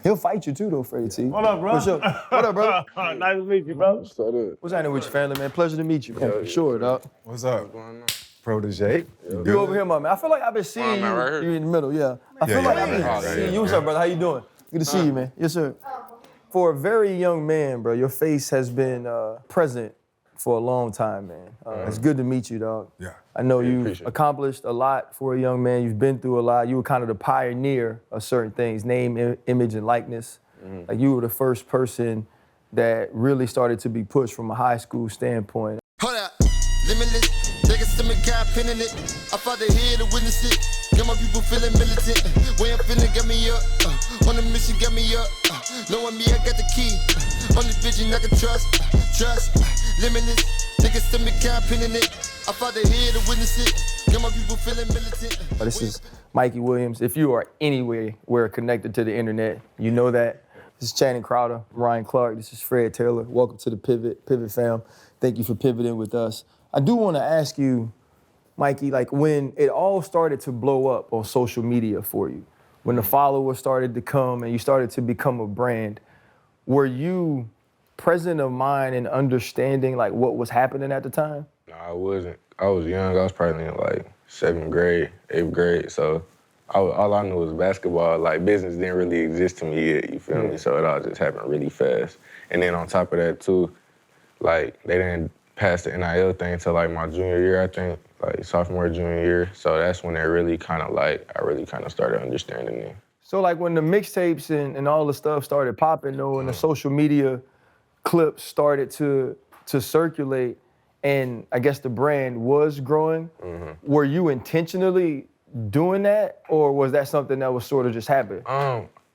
He'll fight you too, though, Freddie T. What up, bro? For sure. What up, brother? Nice to meet you, bro. What's happening with your family, man? Pleasure to meet you, man. For sure, dog. What's up? What's going on? Protege. You over here, my man. I feel like I've been seeing you. right here. You in the middle, yeah. I feel like I've been seeing you. What's up, brother? How you doing? Good to see you, man. Yes, sir. For a very young man, bro, your face has been present for a long time, man. It's good to meet you, dog. Yeah. I know you've accomplished a lot for a young man. You've been through a lot. You were kind of the pioneer of certain things, name, image, and likeness. Like you were the first person that really started to be pushed from a high school standpoint. Hold up, limitless, niggas to me, God pinning it. I fought the head to witness it. Got my people feeling militant. Way I'm feeling, got me up. On the mission, got me up. Knowing me, I got the key. Only vision I can trust. Limitless, niggas to me, God pinning it. I fought the head to witness it. Got my people feeling militant. This is Mikey Williams. If you are anywhere connected to the internet, you know that. This is Channing Crowder, Ryan Clark. This is Fred Taylor. Welcome to the Pivot fam. Thank you for pivoting with us. I do want to ask you, Mikey, like when it all started to blow up on social media for you, when the followers started to come and you started to become a brand, were you present of mind and understanding like what was happening at the time? No, I wasn't. I was young. I was probably in like 7th grade, 8th grade. So all I knew was basketball. Like business didn't really exist to me yet, you feel me? So it all just happened really fast. And then on top of that too, like they didn't pass the NIL thing until like my junior year, I think, like sophomore, junior year. So that's when it really kind of like, I really kind of started understanding it. So like when the mixtapes and all the stuff started popping though, and the social media clips started to circulate, and I guess the brand was growing, were you intentionally doing that, or was that something that was sort of just happening?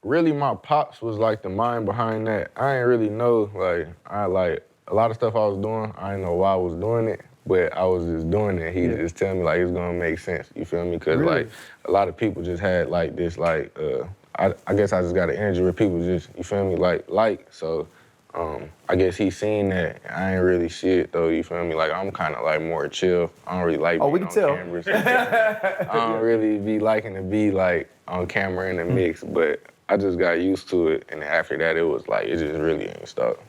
Really my pops was like the mind behind that. I didn't really know, like a lot of stuff I was doing, I didn't know why I was doing it, but I was just doing it. He just telling me like it's gonna make sense, you feel me? Cause like a lot of people just had like this I guess I just got an energy where people just, you feel me, like, so I guess he seen that. I ain't really see it though, you feel me? Like I'm kind of like more chill. I don't really like being on cameras. I don't really be liking to be like on camera in the mix, but I just got used to it, and after that it was like it just really ain't stopped.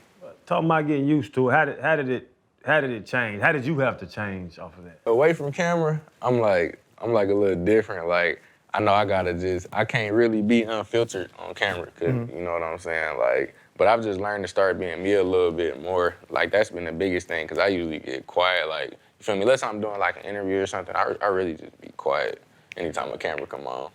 Talking about getting used to it, how did it change? How did you have to change off of that? Away from camera, I'm like a little different. Like I know I can't really be unfiltered on camera, cause you know what I'm saying? Like, but I've just learned to start being me a little bit more. Like that's been the biggest thing, cause I usually get quiet. Like, you feel me? Unless I'm doing like an interview or something, I really just be quiet anytime a camera come on.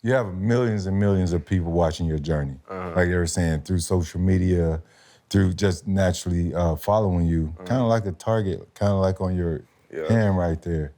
You have millions and millions of people watching your journey. Like they were saying, through social media, through just naturally following you, kind of like a target, kind of like on your hand right there.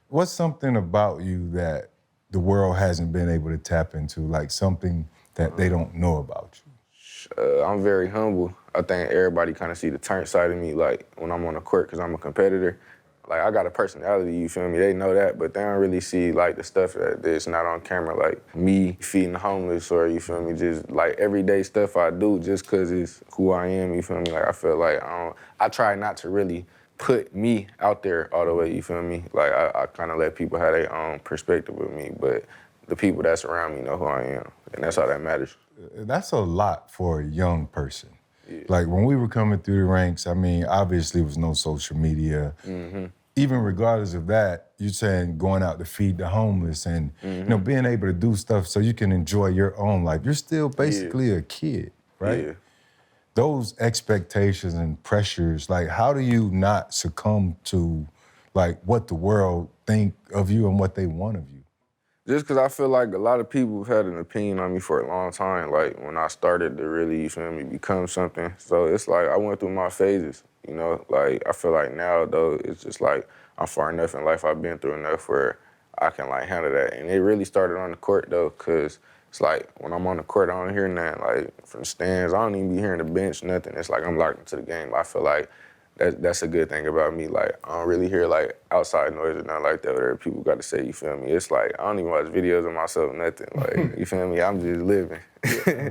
What's something about you that the world hasn't been able to tap into, like something that they don't know about you? I'm very humble. I think everybody kind of see the turn side of me, like when I'm on the court, because I'm a competitor. Like I got a personality, you feel me? They know that, but they don't really see like the stuff that's not on camera, like me feeding the homeless, or you feel me, just like everyday stuff I do just cause it's who I am, you feel me? Like I feel like I try not to really put me out there all the way, you feel me? Like I kind of let people have their own perspective of me, but the people that's around me know who I am, and that's all that matters. That's a lot for a young person. Like when we were coming through the ranks, I mean, obviously it was no social media. Even regardless of that, you're saying going out to feed the homeless and you know, being able to do stuff so you can enjoy your own life. You're still basically a kid, right? Those expectations and pressures, like how do you not succumb to like what the world think of you and what they want of you? Just because I feel like a lot of people have had an opinion on me for a long time, like when I started to really, you feel me, become something. So it's like I went through my phases, you know? Like I feel like now though, it's just like I'm far enough in life, I've been through enough where I can like handle that. And it really started on the court though, because it's like when I'm on the court, I don't hear nothing. Like from the stands, I don't even be hearing the bench, nothing. It's like I'm locked into the game. I feel like that's a good thing about me. Like, I don't really hear like outside noise or nothing like that, whatever people got to say, you feel me? It's like, I don't even watch videos of myself, nothing. Like, you feel me? I'm just living.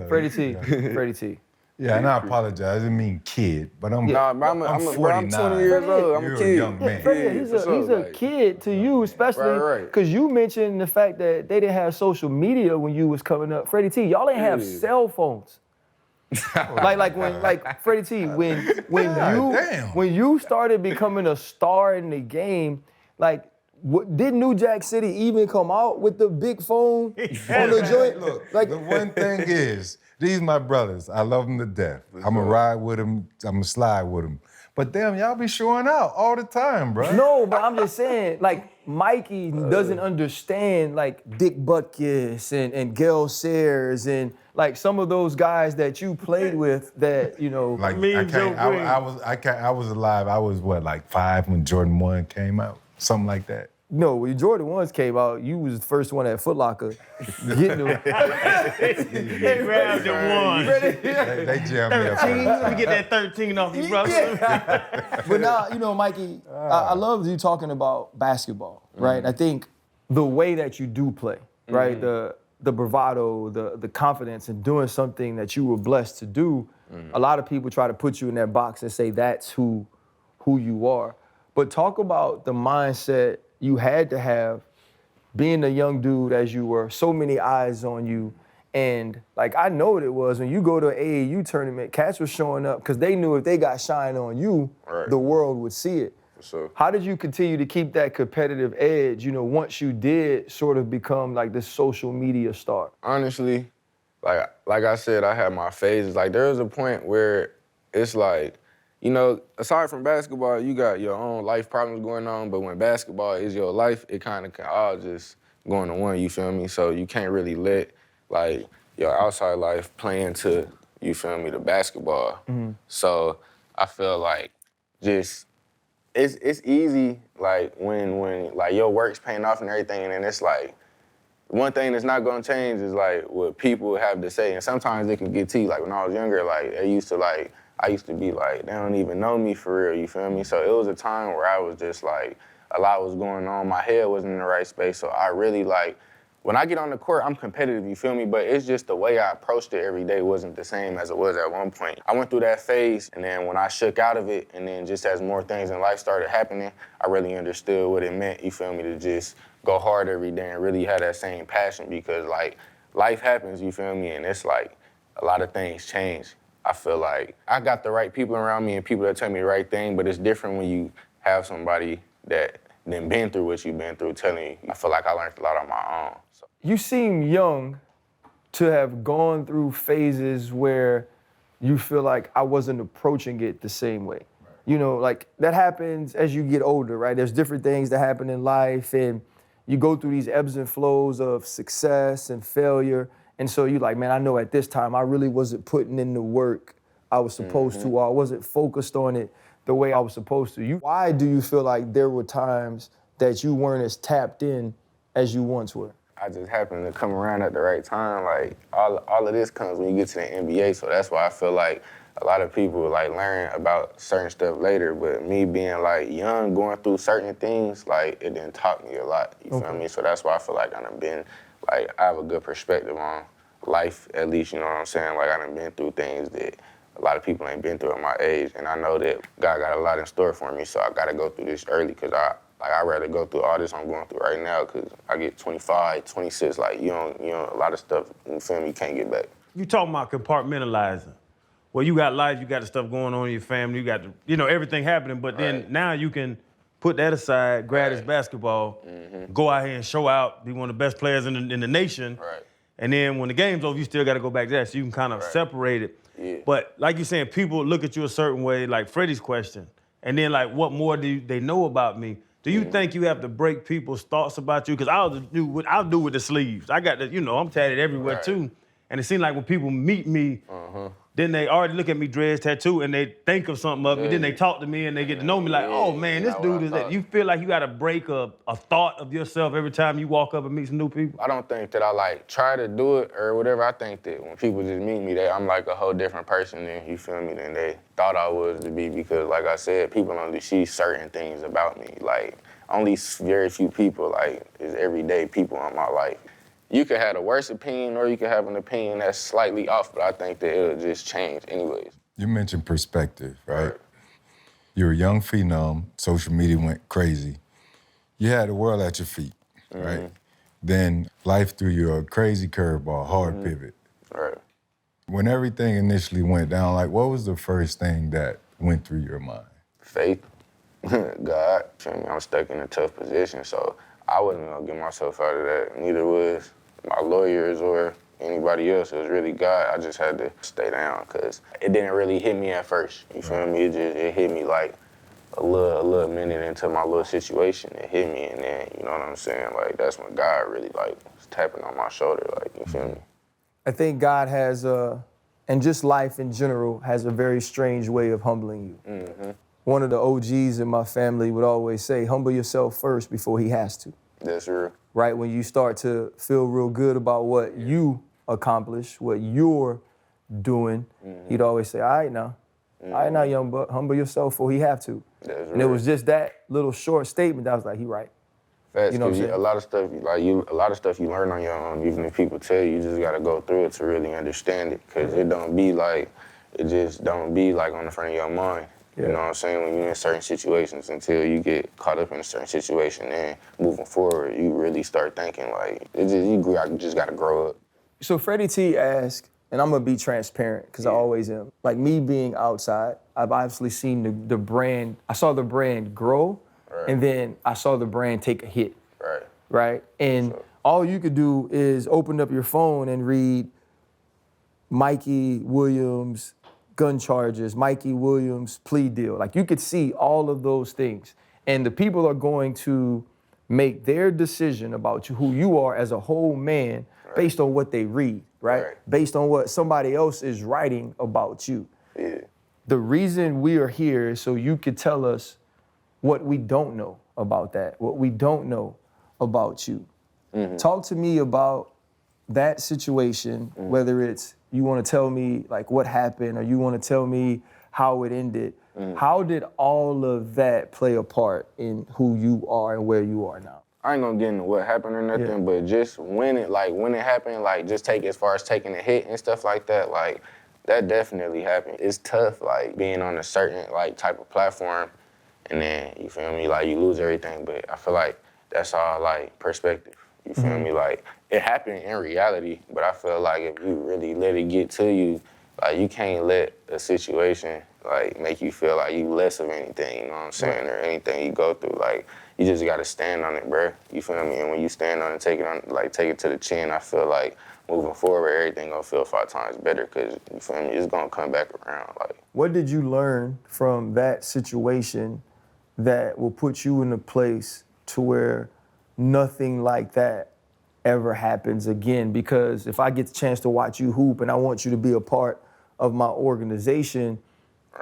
Freddie T, Freddie T. Yeah, and I apologize. I didn't mean kid, but I'm Nah, bro, I'm 49. 20 years old. I'm You're a a kid. young man. Freddie, he's for sure, a like- kid to you, especially Right. because you mentioned the fact that they didn't have social media when you was coming up. Freddie T, y'all didn't have Yeah. cell phones. like Freddie T, when you started becoming a star in the game, like did New Jack City even come out with the big phone on the joint? Look, Like the one thing is, these my brothers. I love them to death. I'm going to ride with them. I'm going to slide with them. But damn, y'all be showing out all the time, bro. no, but I'm just saying, like Mikey doesn't understand like Dick Butkus and Gale Sayers and like some of those guys that you played with that, you know. Like, Me I and Joe can't, Green. I was alive. I was what, like 5 when Jordan 1 came out? Something like that. No, when Jordan 1s came out, you was the first one at Foot Locker getting them. They grabbed the one. They jammed me up. 13. Let me get that 13 off you, brother. But now, you know, Mikey, I love you talking about basketball, right? I think the way that you do play, right? The bravado, the confidence in doing something that you were blessed to do. A lot of people try to put you in that box and say that's who you are. But talk about the mindset you had to have being a young dude as you were, so many eyes on you. And like, I know what it was when you go to an AAU tournament, cats were showing up because they knew if they got shine on you, Right. the world would see it. For sure. How did you continue to keep that competitive edge, you know, once you did sort of become like this social media star? Honestly, like I said, I had my phases. Like, there was a point where it's like, you know, aside from basketball, you got your own life problems going on, but when basketball is your life, it kind of all just go into one, you feel me? So you can't really let, like, your outside life play into, you feel me, the basketball. So I feel like just, it's easy, like, when like, your work's paying off and everything, and then it's like, one thing that's not gonna change is, like, what people have to say, and sometimes it can get to you. Like, when I was younger, like, I used to be like, they don't even know me for real, you feel me? So it was a time where I was just like, a lot was going on. My head wasn't in the right space. So I really like, when I get on the court, I'm competitive, you feel me? But it's just the way I approached it every day wasn't the same as it was at one point. I went through that phase, and then when I shook out of it, and then just as more things in life started happening, I really understood what it meant, you feel me, to just go hard every day and really have that same passion, because like, life happens, you feel me? And it's like, a lot of things change. I feel like I got the right people around me and people that tell me the right thing, but it's different when you have somebody that then been through what you've been through telling you. I feel like I learned a lot on my own. So. You seem young to have gone through phases where you feel like I wasn't approaching it the same way. You know, like that happens as you get older, right? There's different things that happen in life, and you go through these ebbs and flows of success and failure. And so you're like, man, I know at this time I really wasn't putting in the work I was supposed to, or I wasn't focused on it the way I was supposed to. Why do you feel like there were times that you weren't as tapped in as you once were? I just happened to come around at the right time. Like, all of this comes when you get to the NBA, so that's why I feel like a lot of people like learn about certain stuff later, but me being like young, going through certain things, like it didn't taught me a lot, you feel me? So that's why I feel like I done been, like, I have a good perspective on life, at least, you know what I'm saying? Like, I done been through things that a lot of people ain't been through at my age, and I know that God got a lot in store for me, so I gotta go through this early, because I'd rather go through all this I'm going through right now, because I get 25, 26, like, you know, a lot of stuff, you feel me, you can't get back. You talking about compartmentalizing. Well, you got life, you got the stuff going on in your family, you got everything happening, but then now you can put that aside, grab this basketball, go out here and show out, be one of the best players in the nation. Right. And then when the game's over, you still got to go back to that, so you can kind of separate it. Yeah. But like you're saying, people look at you a certain way, like Freddie's question, and then like, what more do they know about me? Do you think you have to break people's thoughts about you? Because I'll do with the sleeves. I got the, I'm tatted everywhere too. And it seems like when people meet me, then they already look at me dreads, tattoo, and they think of something of me. Then they talk to me and they get to know me like, oh man, this dude is that. You feel like you got to break a thought of yourself every time you walk up and meet some new people? I don't think that I like try to do it or whatever. I think that when people just meet me, I'm like a whole different person than, you feel me, than they thought I was to be, because like I said, people only see certain things about me. Like, only very few people, like, is everyday people in my life. you could have the worst opinion or you could have an opinion that's slightly off, but I think that it'll just change anyways. You mentioned perspective, right? You're a young phenom, social media went crazy. You had the world at your feet, right? Then life threw you a crazy curveball, hard pivot. Right. When everything initially went down, like what was the first thing that went through your mind? Faith, God. Feel me? I'm stuck in a tough position, so I wasn't gonna get myself out of that. Neither was my lawyers or anybody else. It was really God. I just had to stay down because it didn't really hit me at first. You feel me? It hit me like a little minute into my little situation. It hit me, and then you know what I'm saying. Like that's when God really like was tapping on my shoulder. Like you feel me? I think God has and just life in general has a very strange way of humbling you. One of the OGs in my family would always say, humble yourself first before he has to. That's real. Right? When you start to feel real good about what you accomplish, what you're doing, he'd always say, all right now, young buck, humble yourself before he have to. That's and it was just that little short statement that I was like, he right. Facts, You know what I'm saying? a lot of stuff you learn on your own. Even if people tell you, you just gotta go through it to really understand it. Cause it just don't be like on the front of your mind. You know what I'm saying? When you're in certain situations, until you get caught up in a certain situation, and moving forward, you really start thinking like, you just gotta grow up. So Freddie T asked, and I'm gonna be transparent, because I always am. Like me being outside, I've obviously seen the brand, I saw the brand grow, and then I saw the brand take a hit. Right? And all you could do is open up your phone and read Mikey Williams gun charges, Mikey Williams plea deal. Like you could see all of those things. And the people are going to make their decision about you, who you are as a whole man, based on what they read, right? Based on what somebody else is writing about you. The reason we are here is so you could tell us what we don't know about that, what we don't know about you. Talk to me about that situation, whether it's you want to tell me like what happened or you want to tell me how it ended. How did all of that play a part in who you are and where you are now? I ain't gonna get into what happened or nothing, but just when it happened, like just take as far as taking a hit and stuff like that, like that definitely happened. It's tough, like being on a certain like type of platform and then, you feel me, like you lose everything, but I feel like that's all like perspective. You feel me? Like, it happened in reality, but I feel like if you really let it get to you, like, you can't let a situation, like, make you feel like you less of anything, you know what I'm saying, or anything you go through. Like, you just gotta stand on it, bro. You feel me? And when you stand on it, take it to the chin, I feel like moving forward, everything gonna feel 5 times better, because, you feel me, it's gonna come back around. Like, what did you learn from that situation that will put you in a place to where nothing like that ever happens again? Because if I get the chance to watch you hoop and I want you to be a part of my organization,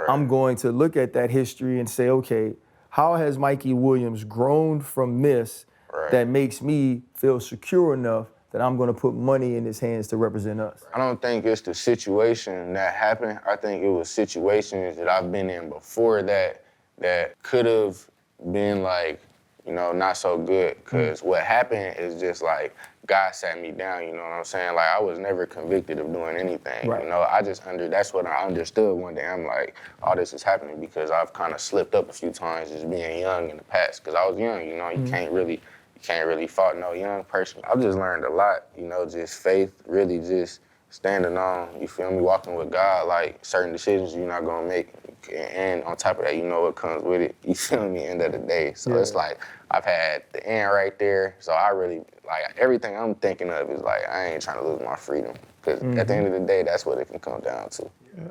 I'm going to look at that history and say, okay, how has Mikey Williams grown from this that makes me feel secure enough that I'm gonna put money in his hands to represent us? I don't think it's the situation that happened. I think it was situations that I've been in before that could have been like, you know, not so good, because what happened is just like God sat me down, you know what I'm saying? Like, I was never convicted of doing anything, you know? That's what I understood one day. I'm like, all this is happening because I've kind of slipped up a few times just being young in the past, because I was young, you know? You can't really fault no young person. I've just learned a lot, you know, just faith, really just standing on, you feel me, walking with God, like certain decisions you're not gonna make. And on top of that, you know what comes with it, you feel me, end of the day. So it's like, I've had the end right there. So I really, like, everything I'm thinking of is like, I ain't trying to lose my freedom. Because at the end of the day, that's what it can come down to.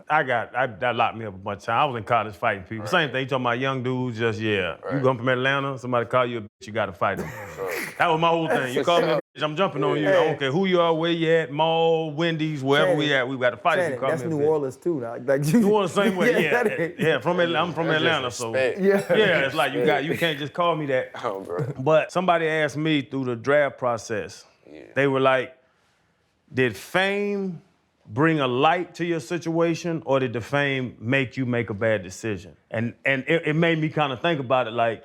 That locked me up a bunch of times. I was in college fighting people. Same thing, you talking about young dudes, just, you come from Atlanta, somebody call you a bitch, you gotta fight them. That was my whole thing. You call me a bitch, I'm jumping on you. I don't care who you are, where you at, mall, Wendy's, wherever we at, we got to fight if you call that's me a New bitch. Orleans too now. Like, New Orleans same way, I'm from Atlanta, Just so respect. it's like you can't just call me that. Oh, bro. But somebody asked me through the draft process, they were like, did fame bring a light to your situation, or did the fame make you make a bad decision? And it made me kind of think about it, like,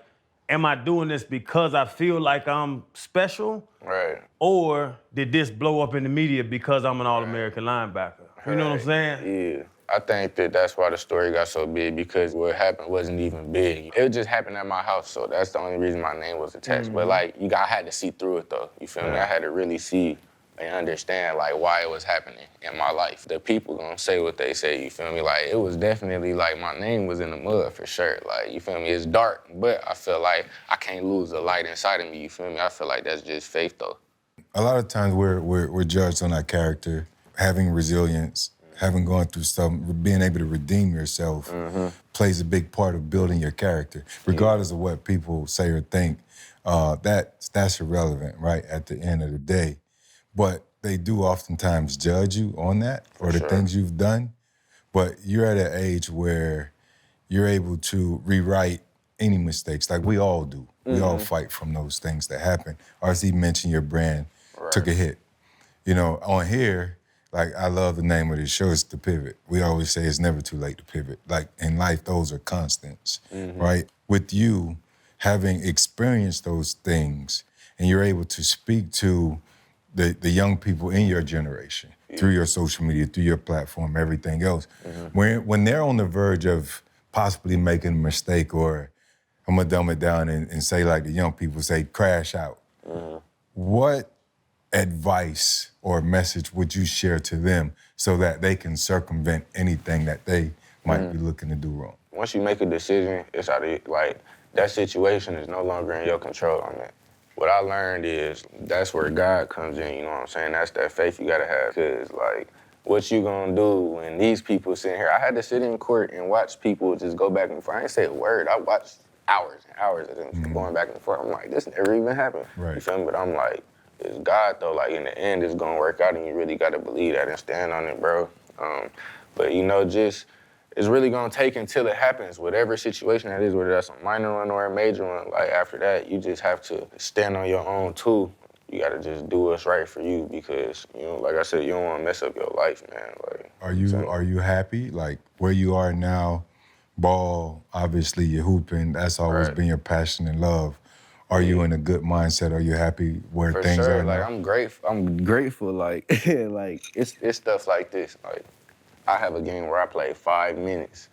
am I doing this because I feel like I'm special? Right. Or did this blow up in the media because I'm an All-American linebacker? You know what I'm saying? Yeah. I think that's why the story got so big, because what happened wasn't even big. It just happened at my house, so that's the only reason my name was attached. But like, I had to see through it though. You feel me? I had to really see and understand like why it was happening in my life. The people gonna say what they say, you feel me? Like, it was definitely like my name was in the mud for sure. Like, you feel me? It's dark, but I feel like I can't lose the light inside of me, you feel me? I feel like that's just faith though. A lot of times we're judged on our character, having resilience, having gone through something, being able to redeem yourself plays a big part of building your character, regardless of what people say or think. That's irrelevant, right, at the end of the day. But they do oftentimes judge you on that or the things you've done. But you're at an age where you're able to rewrite any mistakes, like we all do. We all fight from those things that happen. RC mentioned your brand took a hit. You know, on here, like, I love the name of this show, it's The Pivot. We always say it's never too late to pivot. Like, in life, those are constants, right? With you having experienced those things, and you're able to speak to the young people in your generation through your social media, through your platform, everything else. When they're on the verge of possibly making a mistake, or I'm gonna dumb it down and say, like the young people say, crash out. What advice or message would you share to them so that they can circumvent anything that they might be looking to do wrong? Once you make a decision, it's out of, like, that situation is no longer in your control on that. What I learned is that's where God comes in, you know what I'm saying? That's that faith you gotta have. Because, like, what you gonna do when these people sitting here? I had to sit in court and watch people just go back and forth. I ain't say a word. I watched hours and hours of them going back and forth. I'm like, this never even happened. Right. You feel me? But I'm like, it's God though. Like, in the end, it's gonna work out, and you really gotta believe that and stand on it, bro. But you know, just, it's really gonna take until it happens, whatever situation that is, whether that's a minor one or a major one. Like, after that, you just have to stand on your own too. You gotta just do what's right for you, because, you know, like I said, you don't wanna mess up your life, man. Like, Are you happy? Like, where you are now, ball, obviously you're hooping, that's always been your passion and love. Are you in a good mindset? Are you happy where for things sure, are now? like, I'm grateful, like, like, it's stuff like this. Like, I have a game where I play 5 minutes,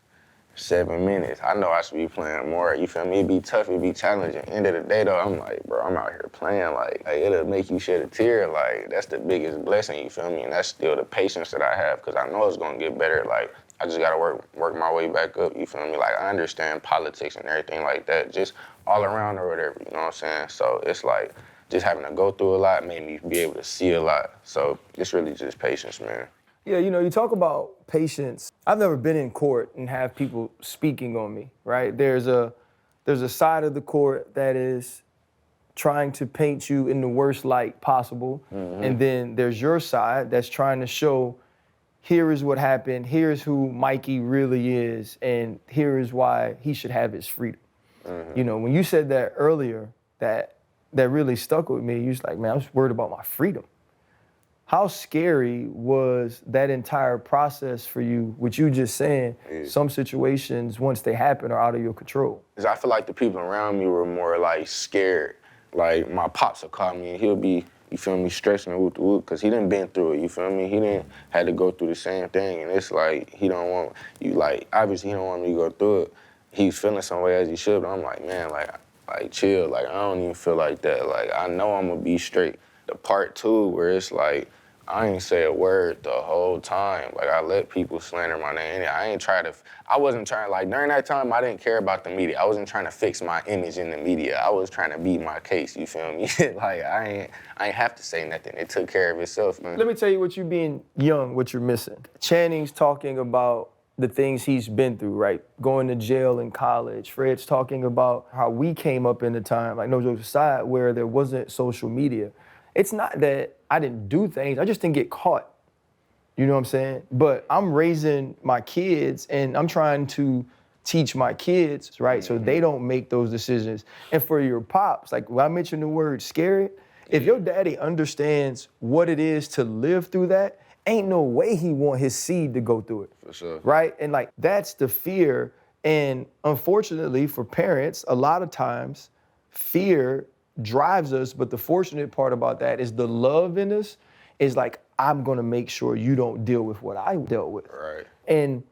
7 minutes. I know I should be playing more, you feel me? It'd be tough, it'd be challenging. End of the day though, I'm like, bro, I'm out here playing, like it'll make you shed a tear, like, that's the biggest blessing, you feel me? And that's still the patience that I have, because I know it's gonna get better. Like, I just gotta work my way back up, you feel me? Like, I understand politics and everything like that, just all around or whatever, you know what I'm saying? So it's like, just having to go through a lot made me be able to see a lot. So it's really just patience, man. Yeah, you know, you talk about patience. I've never been in court and have people speaking on me, right? There's a side of the court that is trying to paint you in the worst light possible. And then there's your side that's trying to show, here is what happened, here's who Mikey really is, and here is why he should have his freedom. You know, when you said that earlier, that really stuck with me. You was like, man, I'm just worried about my freedom. How scary was that entire process for you, with you just saying some situations, once they happen, are out of your control? Cause I feel like the people around me were more like scared. Like, my pops will call me and he'll be, you feel me, stressing whoop to whoop, cause he done been through it, you feel me? He didn't had to go through the same thing, and it's like, he don't want you, like, obviously he don't want me to go through it. He's feeling some way as he should, but I'm like, man, like chill, like, I don't even feel like that. Like, I know I'm gonna be straight. The part two where it's like, I ain't say a word the whole time. Like, I let people slander my name. I wasn't trying, like, during that time, I didn't care about the media. I wasn't trying to fix my image in the media. I was trying to beat my case, you feel me? Like, I ain't have to say nothing. It took care of itself, man. Let me tell you what you being young, what you're missing. Channing's talking about the things he's been through, right? Going to jail in college. Fred's talking about how we came up in a time, like, no jokes aside, where there wasn't social media. It's not that I didn't do things, I just didn't get caught. You know what I'm saying? But I'm raising my kids and I'm trying to teach my kids, right? So they don't make those decisions. And for your pops, like when I mentioned the word scary, if your daddy understands what it is to live through that, ain't no way he want his seed to go through it. For sure. Right? And like, that's the fear. And unfortunately for parents, a lot of times, fear drives us, but the fortunate part about that is the love in us is like, I'm gonna make sure you don't deal with what I dealt with. Right. And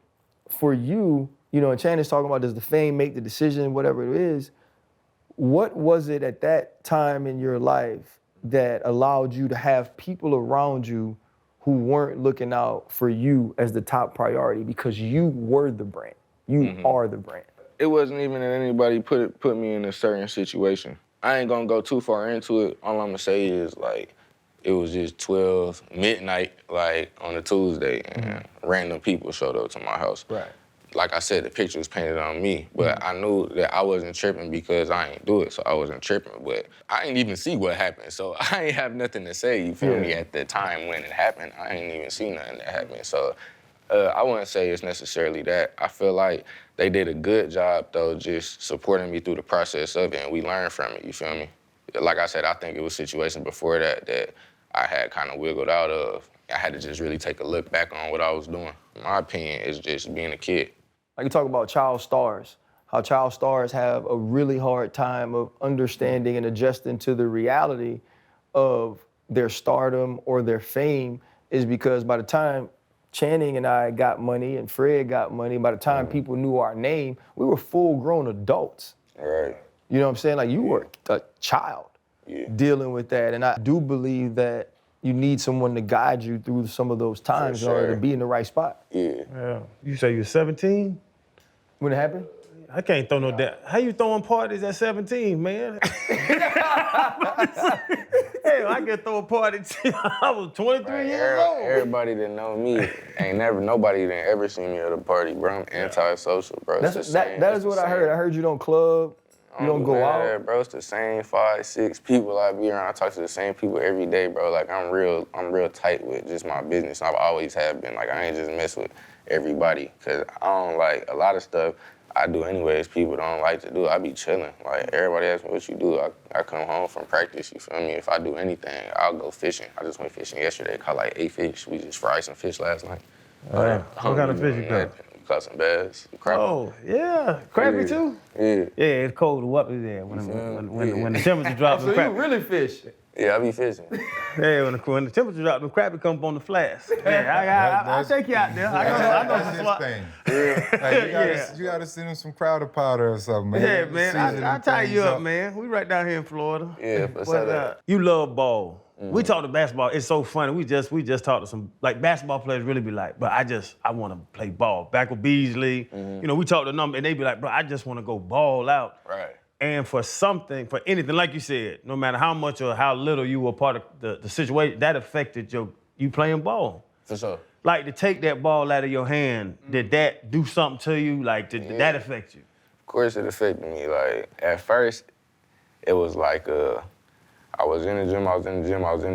for you, and Channon's talking about, does the fame make the decision, whatever it is, what was it at that time in your life that allowed you to have people around you who weren't looking out for you as the top priority because you were the brand? You are the brand. It wasn't even that anybody put me in a certain situation. I ain't gonna go too far into it. All I'm gonna say is, like, it was just 12 midnight, like, on a Tuesday, and random people showed up to my house. Right. Like I said, the picture was painted on me, but I knew that I wasn't tripping because I ain't do it, so I wasn't tripping. But I ain't even see what happened, so I ain't have nothing to say, you feel me, at the time when it happened. I ain't even see nothing that happened, so I wouldn't say it's necessarily that. I feel like they did a good job, though, just supporting me through the process of it, and we learned from it, you feel me? Like I said, I think it was situations before that I had kind of wiggled out of. I had to just really take a look back on what I was doing. My opinion is just being a kid. Like you talk about child stars, how child stars have a really hard time of understanding and adjusting to the reality of their stardom or their fame is because by the time Channing and I got money and Fred got money, by the time people knew our name, we were full-grown adults. Right. You know what I'm saying? Like you were a child dealing with that. And I do believe that you need someone to guide you through some of those times in order to be in the right spot. Yeah. You say you're 17? When it happened? I can't throw no doubt. How you throwing parties at 17, man? Hell, I can throw a party till I was 23 years old. Everybody that know me, nobody that ever seen me at a party, bro. I'm antisocial, bro. That is what I heard. I heard you don't club, you don't go out. Bro, it's the same 5, 6 people I be around. I talk to the same people every day, bro. Like I'm real tight with just my business. I've always have been. Like I ain't just mess with everybody, cause I don't like a lot of stuff I do anyways. People don't like to do. I be chilling. Like everybody asks me what you do. I come home from practice. You feel me? If I do anything, I'll go fishing. I just went fishing yesterday. Caught like 8 fish. We just fried some fish last night. What kind of fish you caught? Caught some bass. Crappie. Oh yeah, crappie too. Yeah. Yeah, it's cold up there when the temperature drops. So you really fish? Yeah, I be fishing. Yeah, when the temperature drops, the crappie come up on the flats. Yeah, I'll take you out there. I know some spot. Thing. Like you gotta send him some crowder powder or something, man. Yeah, man, I'll tie you up, man. We right down here in Florida. Yeah, but you love ball. We talk to basketball. It's so funny. We just talked to some basketball players. Really be like, but I want to play ball. Back with Beasley, we talk to them and they be like, bro, I just want to go ball out. Right. And for anything, like you said, no matter how much or how little you were part of the situation, that affected you playing ball. For sure. Like to take that ball out of your hand, did that do something to you? Like did that affect you? Of course it affected me. Like at first, it was like I was in the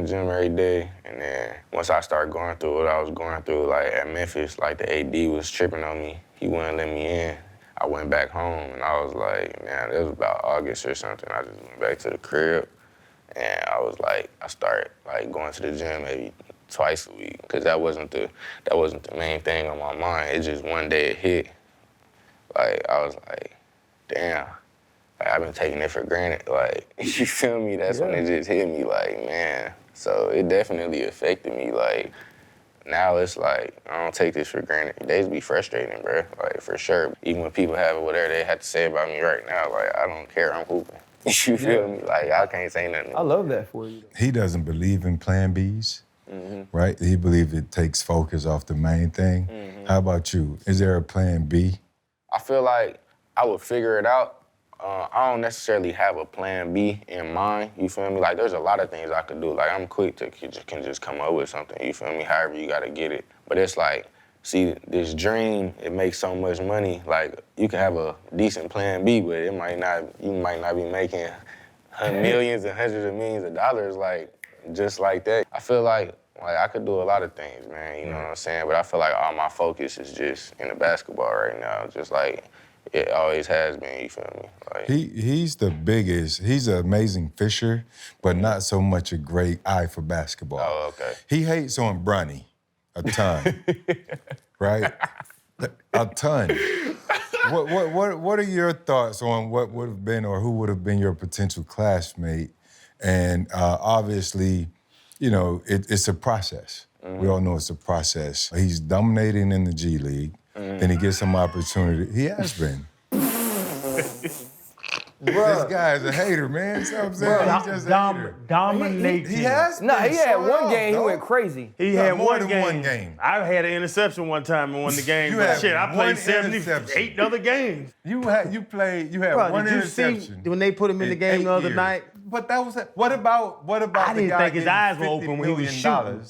gym every day. And then once I started going through what I was going through, like at Memphis, like the AD was tripping on me. He wouldn't let me in. I went back home and I was like, man, it was about August or something. I just went back to the crib and I started like going to the gym maybe twice a week because that wasn't the main thing on my mind. It just one day it hit. Like I was like, damn, like, I've been taking it for granted. Like, you feel me? That's when it just hit me like, man. So it definitely affected me. Like, now it's like, I don't take this for granted. Days be frustrating, bro, like for sure. Even when people have whatever they have to say about me right now, like I don't care, I'm hooping. You feel me? Like I can't say nothing. I love that for you. He doesn't believe in plan Bs, right? He believes it takes focus off the main thing. How about you? Is there a plan B? I feel like I would figure it out. I don't necessarily have a plan B in mind, you feel me? Like, there's a lot of things I could do. Like, I'm quick to can just come up with something, you feel me? However you gotta get it. But it's like, see, this dream, it makes so much money. Like, you can have a decent plan B, but you might not be making millions and hundreds of millions of dollars, like, just like that. I feel like I could do a lot of things, man, you know what I'm saying? But I feel like all my focus is just in the basketball right now, just like, it always has been, you feel me? Like, he's the biggest. He's an amazing fisher, but not so much a great eye for basketball. Oh, okay. He hates on Bronny a ton, right? A ton. What are your thoughts on what would have been or who would have been your potential classmate? And obviously, you know, it's a process. We all know it's a process. He's dominating in the G League, then he gets some opportunity. He has been. This guy is a hater, man. You know what I'm saying? He's just a hater. Dominating. He has been. Nah, he had Show it one off, game, he dog. went crazy. He Yeah, had more one than game. one game. I had an interception one time and won the game. You But had shit, I one played 78 interception. other games. You had Bro, one did you interception. see when they put him in the game the other night? But that was what about I the didn't guy think his getting eyes were $50 open when he was million shooting.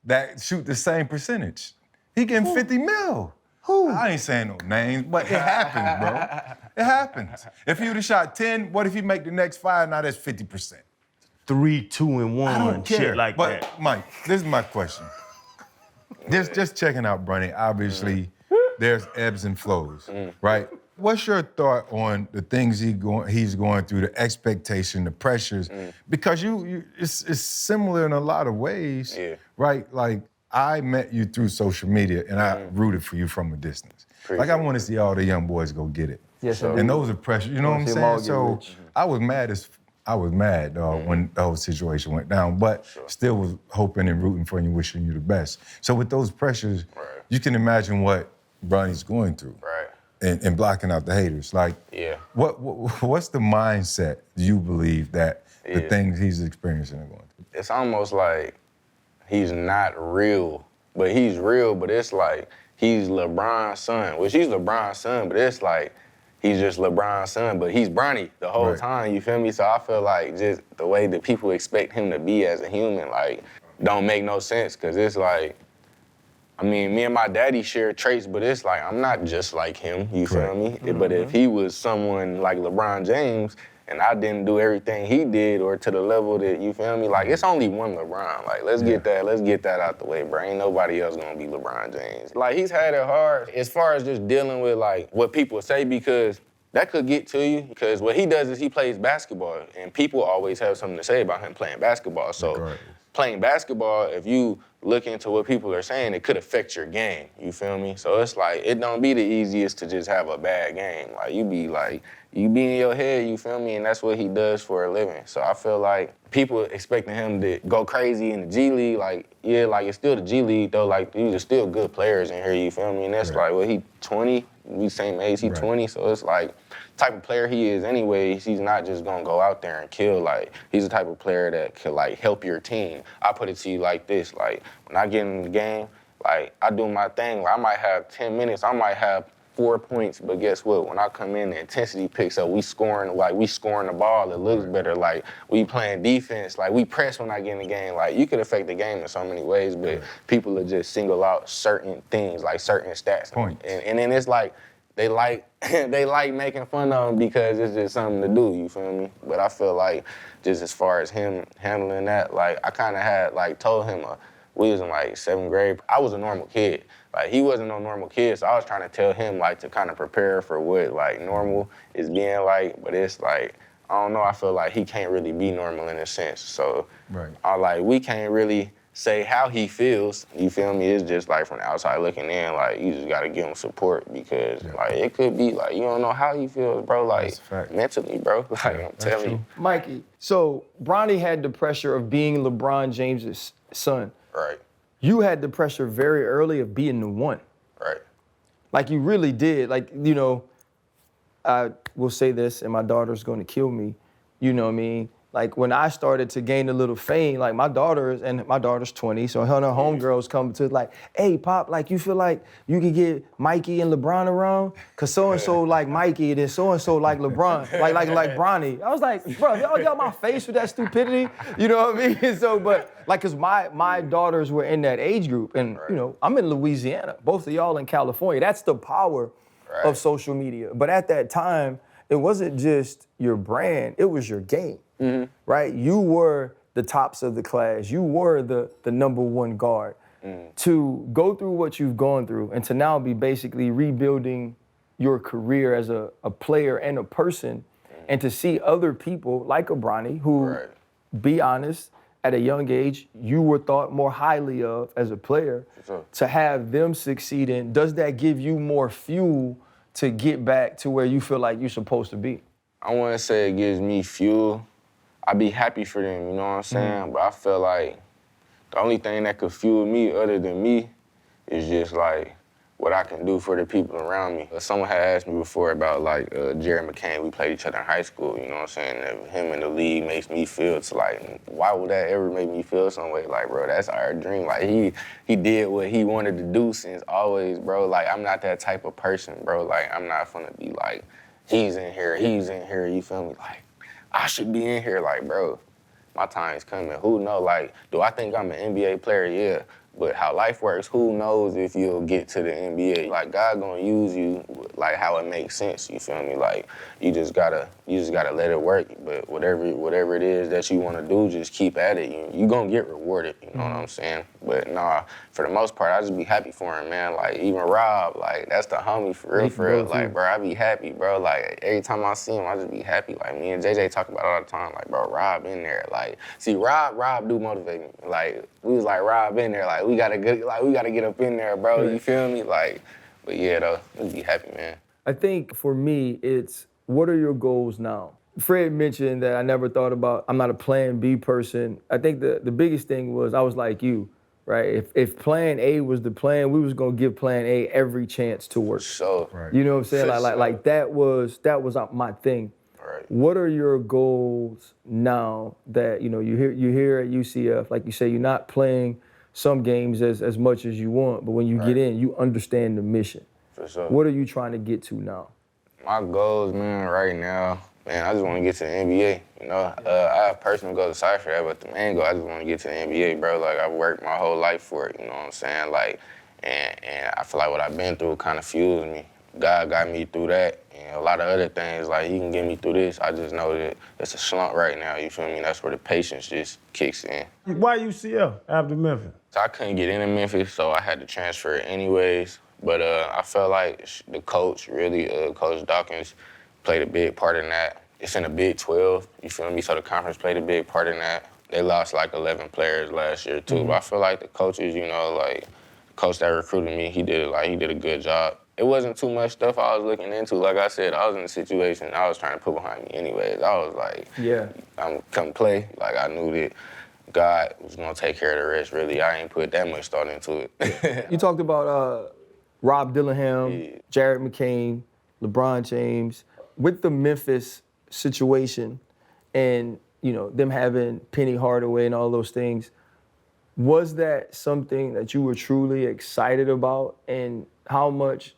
that shoot the same percentage? He getting 50 mil. Who? I ain't saying no names, but it happens, bro. It happens. If he would have shot 10, what if he make the next 5? Now that's 50%. 3, 2, and 1. I don't care. Shit like but that. Mike, this is my question. Just checking out Bronny. Obviously, there's ebbs and flows, right? What's your thought on the things he's going through, the expectation, the pressures? Because it's similar in a lot of ways, right? Like I met you through social media, and I rooted for you from a distance. Like I want to see all the young boys go get it. Yes, And those are pressures. You know what I'm see 'em all saying? get So rich. I was mad when the whole situation went down, but still was hoping and rooting for you, wishing you the best. So with those pressures, you can imagine what Bronny's going through. And blocking out the haters. Like, what's the mindset you believe that the things he's experiencing are going through? It's almost like he's not real, but he's real, but it's like he's LeBron's son, which he's LeBron's son, but it's like he's just LeBron's son, but he's Bronny the whole time, you feel me? So I feel like just the way that people expect him to be as a human, like, don't make no sense, because it's like, I mean, me and my daddy share traits, but it's like, I'm not just like him, you feel me? But if he was someone like LeBron James, and I didn't do everything he did or to the level that, you feel me? Like, it's only one LeBron. Like, let's get that out the way, bro. Ain't nobody else gonna be LeBron James. Like, he's had it hard as far as just dealing with, like, what people say, because that could get to you, because what he does is he plays basketball, and people always have something to say about him playing basketball. So playing basketball, if you look into what people are saying, it could affect your game, you feel me? So it's like, it don't be the easiest to just have a bad game. Like, you be in your head, you feel me? And that's what he does for a living. So I feel like people expecting him to go crazy in the G League, like, yeah, like, it's still the G League, though. Like, these are still good players in here, you feel me? And that's like, well, he 20, we same age, he 20, so it's like, type of player he is anyways, he's not just gonna go out there and kill. Like, he's the type of player that could, like, help your team. I put it to you like this, like, when I get in the game, like, I do my thing. Like, I might have 10 minutes, I might have 4 points, but guess what? When I come in, the intensity picks up. We scoring the ball. It looks better. Like, we playing defense. Like, we press when I get in the game. Like, you could affect the game in so many ways, but people will just single out certain things, like certain stats. Points. And then it's like, they like making fun of him because it's just something to do, you feel me? But I feel like just as far as him handling that, like, I kind of had, like, told him, we was in, like, 7th grade. I was a normal kid. Like, he wasn't no normal kid, so I was trying to tell him, like, to kind of prepare for what, like, normal is being like, but it's like, I don't know, I feel like he can't really be normal in a sense. So, we can't really say how he feels, you feel me? It's just like from the outside looking in, like, you just gotta give him support, because like, it could be like, you don't know how he feels, bro, like, mentally, bro. Like, I'm telling you. Mikey, so Bronny had the pressure of being LeBron James's son. Right. You had the pressure very early of being the one. Right. Like, you really did. Like, you know, I will say this, and my daughter's gonna kill me, you know what I mean? Like, when I started to gain a little fame, like, my daughter's 20, so her and her homegirls come to, like, hey, Pop, like, you feel like you could get Mikey and LeBron around? Because so-and-so like Mikey, and then so-and-so like LeBron, like Bronny. I was like, bro, y'all got my face with that stupidity? You know what I mean? So, but, like, because my daughters were in that age group, and, you know, I'm in Louisiana. Both of y'all in California. That's the power of social media. But at that time, it wasn't just your brand, it was your game. Right? You were the tops of the class. You were the number one guard. To go through what you've gone through and to now be basically rebuilding your career as a player and a person, and to see other people like a Bronny who, be honest, at a young age, you were thought more highly of as a player, to have them succeeding, does that give you more fuel to get back to where you feel like you're supposed to be? I want to say it gives me fuel. I be happy for them, you know what I'm saying? But I feel like the only thing that could fuel me other than me is just like what I can do for the people around me. Someone had asked me before about like Jerry McCain. We played each other in high school, you know what I'm saying? And him in the league makes me feel, it's like, why would that ever make me feel some way? Like, bro, that's our dream. Like, he did what he wanted to do since always, bro. Like, I'm not that type of person, bro. Like, I'm not gonna be like, he's in here, you feel me? Like, I should be in here, like, bro, my time's coming. Who knows? Like, do I think I'm an NBA player? Yeah. But how life works, who knows if you'll get to the NBA? Like, God gonna use you like how it makes sense, you feel me? Like, you just gotta let it work. But whatever it is that you wanna do, just keep at it. You gonna get rewarded, you know what I'm saying? But nah, for the most part, I just be happy for him, man. Like, even Rob, like, that's the homie for real. Like, bro, I be happy, bro. Like, every time I see him, I just be happy. Like, me and JJ talk about it all the time. Like, bro, Rob in there. Like, see, Rob do motivate me. Like, we was like, Rob in there. Like, we gotta get up in there, bro. You feel me? Like, but yeah, though, just be happy, man. I think for me, it's what are your goals now? Fred mentioned that I never thought about, I'm not a plan B person. I think the biggest thing was I was like you, right? If plan A was the plan, we was gonna give plan A every chance to work. So, Right. You know what I'm saying? Like that was my thing. right. What are your goals now that, you know, you're here at UCF, like you say, you're not playing some games as much as you want, but when you get in, you understand the mission. For sure. What are you trying to get to now? My goals, man, right now, man, I just want to get to the NBA. You know, I have personal goals aside for that, but the main goal, I just want to get to the NBA, bro. Like, I've worked my whole life for it, you know what I'm saying? Like, and I feel like what I've been through kind of fuels me. God got me through that, and a lot of other things, like, he can get me through this. I just know that it's a slump right now, you feel me? That's where the patience just kicks in. Why UCF after Memphis? So I couldn't get into Memphis, so I had to transfer anyways. But I felt like the coach, really, Coach Dawkins, played a big part in that. It's in the Big 12, you feel me? So the conference played a big part in that. They lost like 11 players last year too, but I feel like the coaches, you know, like the coach that recruited me, he did a good job. It wasn't too much stuff I was looking into. Like I said, I was in a situation I was trying to put behind me anyways. I was like, I'm come play. Like, I knew that God was gonna take care of the rest, really. I ain't put that much thought into it. You talked about Rob Dillingham, Jared McCain, LeBron James. With the Memphis situation and, you know, them having Penny Hardaway and all those things, was that something that you were truly excited about, and how much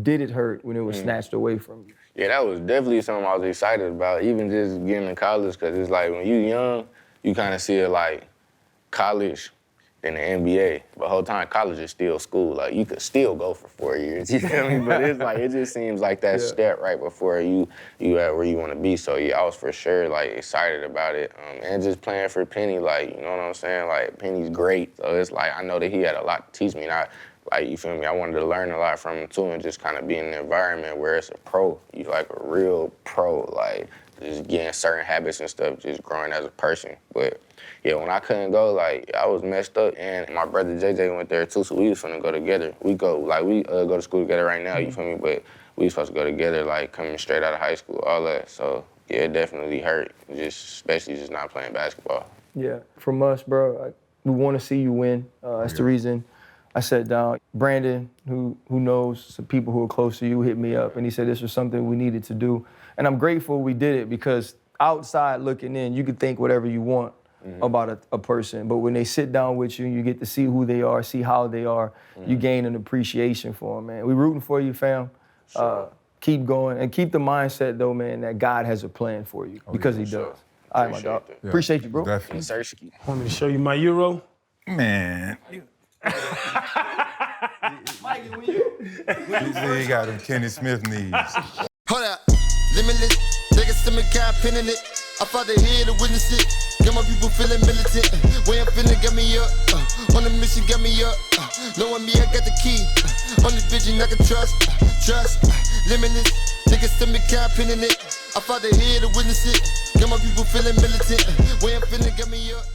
did it hurt when it was snatched away from you? Yeah, that was definitely something I was excited about, even just getting to college, because it's like when you young, you kind of see it like college than the NBA. But the whole time, college is still school. Like, you could still go for 4 years, you feel me? But it's like, it just seems like that step right before you at where you want to be. So yeah, I was for sure like excited about it. And just playing for Penny, like, you know what I'm saying? Like, Penny's great. So it's like, I know that he had a lot to teach me. And like, you feel me? I wanted to learn a lot from him too, and just kind of be in an environment where it's a pro. You like a real pro, like just getting certain habits and stuff, just growing as a person. But yeah, when I couldn't go, like, I was messed up, and my brother JJ went there too, so we was finna go together. We go to school together right now, you feel me? But we was supposed to go together, like, coming straight out of high school, all that. So yeah, it definitely hurt, especially just not playing basketball. Yeah, from us, bro, we want to see you win. That's the reason I sat down. Brandon, who knows some people who are close to you, hit me up, and he said this was something we needed to do. And I'm grateful we did it, because outside looking in, you could think whatever you want about a person, but when they sit down with you, you get to see who they are, see how they are, you gain an appreciation for them, man. We rooting for you, fam. Sure. Keep going, and keep the mindset, though, man, that God has a plan for you, because he does. All right, my dog. Yeah. Appreciate you, bro. Definitely. Want me to show you my Euro? Man. Mikey, when you He got them Kenny Smith knees. Hold up, limitless. Take a stomach, got pin in it. I fought the head to witness it. Got my people feeling militant. Way I'm feeling got me up. On the mission got me up. Knowing me, I got the key. On this vision I can trust. Limitless. Take a stomach, got pin in it. I fought the head to witness it. Got my people feeling militant. Way I'm feeling got me up.